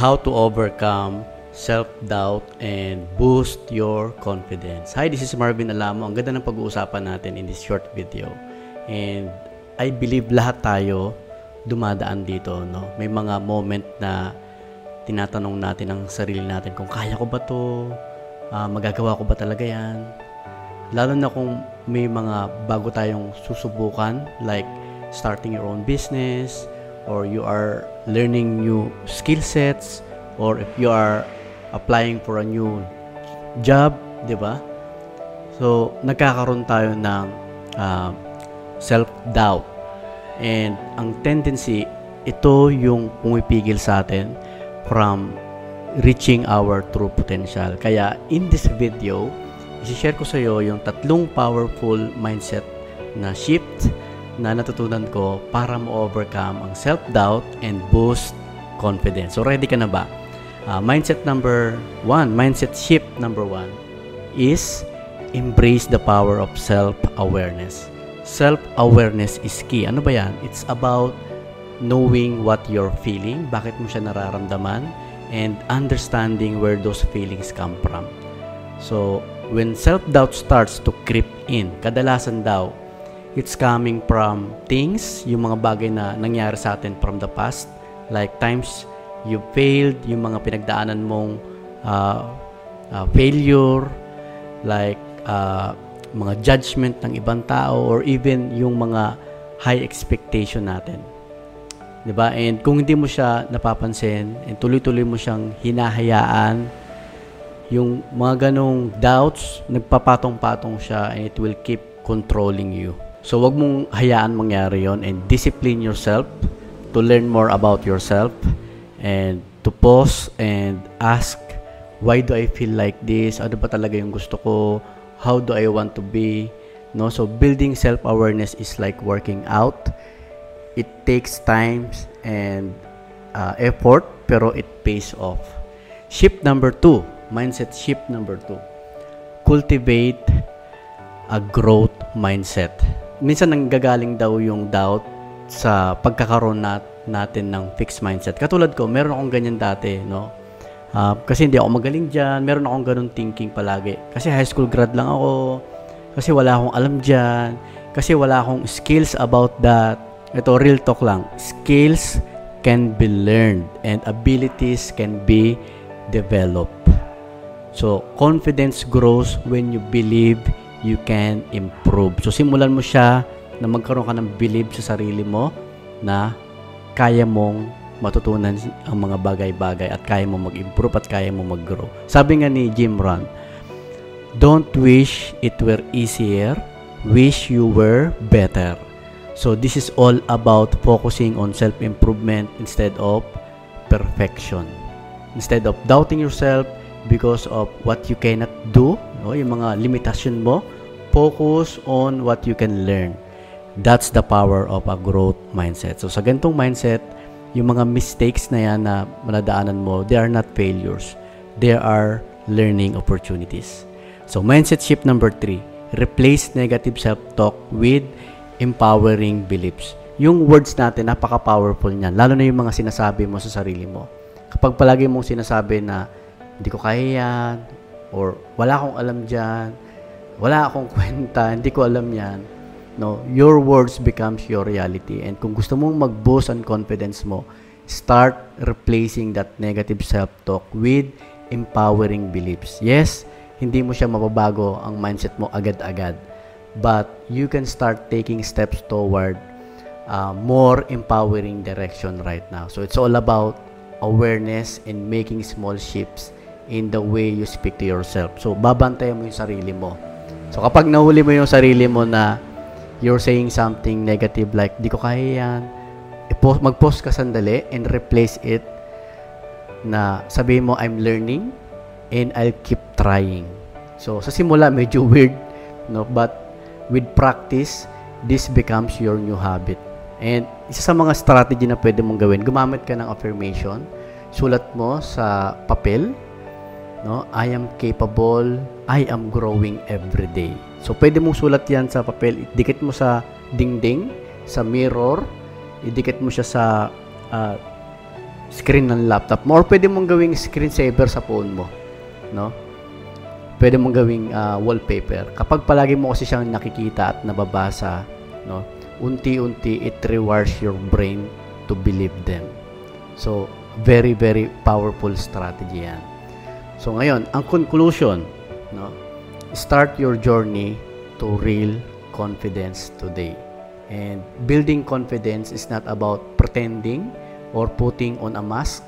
how to overcome self-doubt and boost your confidence. Hi, this is Marvin Alamo. Ang ganda ng pag-uusapan natin in this short video. And I believe lahat tayo dumadaan dito, no? May mga moment na tinatanong natin ang sarili natin kung kaya ko ba to? Magagawa ko ba talaga yan? Lalo na kung may mga bago tayong susubukan, like starting your own business, or you are learning new skill sets, or if you are applying for a new job, di ba? So, nagkakaroon tayo ng self-doubt. And ang tendency, ito yung pumipigil sa atin from reaching our true potential. Kaya, in this video, isi-share ko sa iyo yung 3 powerful mindset na shift na natutunan ko para ma-overcome ang self-doubt and boost confidence. So, ready ka na ba? Mindset shift number 1 is embrace the power of self-awareness. Self-awareness is key. Ano ba yan? It's about knowing what you're feeling, bakit mo siya nararamdaman, and understanding where those feelings come from. So, when self-doubt starts to creep in, kadalasan daw, it's coming from things, yung mga bagay na nangyari sa atin from the past, like times you failed, yung mga pinagdaanan mong failure, like mga judgment ng ibang tao, or even yung mga high expectation natin. Diba? And kung hindi mo siya napapansin, and tuloy-tuloy mo siyang hinahayaan, yung mga ganong doubts, nagpapatong-patong siya, and it will keep controlling you. So, wag mong hayaan mangyari yon, and discipline yourself to learn more about yourself, and to pause and ask, why do I feel like this? Ano ba talaga yung gusto ko? How do I want to be? No? So, building self-awareness is like working out. It takes time and effort, pero it pays off. Shift number 2, mindset shift number 2. Cultivate a growth mindset. Minsan nanggagaling daw yung doubt sa pagkakaroon natin ng fixed mindset. Katulad ko, meron akong ganyan dati, no? Kasi hindi ako magaling dyan, meron akong ganun thinking palagi. Kasi high school grad lang ako, kasi wala akong alam dyan, kasi wala akong skills about that. Ito, real talk lang. Skills can be learned and abilities can be developed. So, confidence grows when you believe you can improve. So, simulan mo siya na magkaroon ka ng believe sa sarili mo na kaya mong matutunan ang mga bagay-bagay at kaya mong mag-improve at kaya mong mag-grow. Sabi nga ni Jim Rohn, don't wish it were easier, wish you were better. So, this is all about focusing on self-improvement instead of perfection. Instead of doubting yourself because of what you cannot do, no, yung mga limitasyon mo, focus on what you can learn. That's the power of a growth mindset. So, sa ganitong mindset, yung mga mistakes na yan na manadaanan mo, they are not failures. They are learning opportunities. So, mindset shift number 3, replace negative self-talk with empowering beliefs. Yung words natin, napaka-powerful niyan. Lalo na yung mga sinasabi mo sa sarili mo. Kapag palagi mong sinasabi na, hindi ko kaya yan, or wala akong alam dyan, wala akong kwenta, hindi ko alam yan, no, your words becomes your reality. And kung gusto mong mag-boost ang confidence mo, start replacing that negative self-talk with empowering beliefs. Yes, hindi mo siya mababago ang mindset mo agad-agad, but you can start taking steps toward more empowering direction right now. So it's all about awareness and making small shifts in the way you speak to yourself. So babantayan mo yung sarili mo. So kapag nahuli mo yung sarili mo na you're saying something negative like, di ko kaya yan, mag-pause ka sandali and replace it na sabihin mo, I'm learning and I'll keep trying. So, sa simula, medyo weird, no? But with practice, this becomes your new habit. And isa sa mga strategy na pwede mong gawin, gumamit ka ng affirmation, sulat mo sa papel, no? I am capable, I am growing every day. So, pwede mong sulat yan sa papel, idikit mo sa dingding, sa mirror, idikit mo siya sa screen ng laptop mo, or pwede mong gawing screensaver sa phone mo, no? Pwede mong gawing wallpaper. Kapag palagi mo kasi siyang nakikita at nababasa, no, unti-unti it rewires your brain to believe them. So, very, very powerful strategy yan. So, ngayon, ang conclusion, no, start your journey to real confidence today. And building confidence is not about pretending or putting on a mask.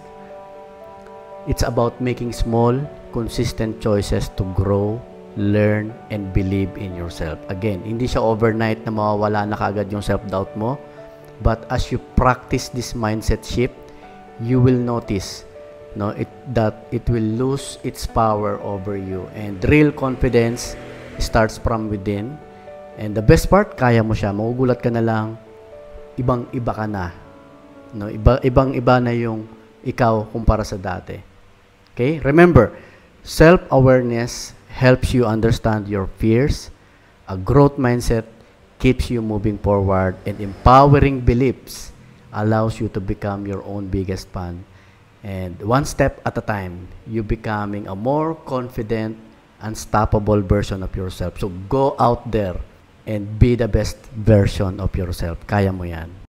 It's about making small, consistent choices to grow, learn, and believe in yourself. Again, hindi siya overnight na mawawala na kaagad yung self-doubt mo. But as you practice this mindset shift, you will notice, no, that it will lose its power over you. And real confidence starts from within. And the best part, kaya mo siya. Magugulat ka na lang, ibang-iba ka na. No, ibang-iba na yung ikaw kumpara sa dati. Okay? Remember, self-awareness helps you understand your fears. A growth mindset keeps you moving forward, and empowering beliefs allows you to become your own biggest fan. And one step at a time, you becoming a more confident, unstoppable version of yourself. So go out there and be the best version of yourself. Kaya mo yan.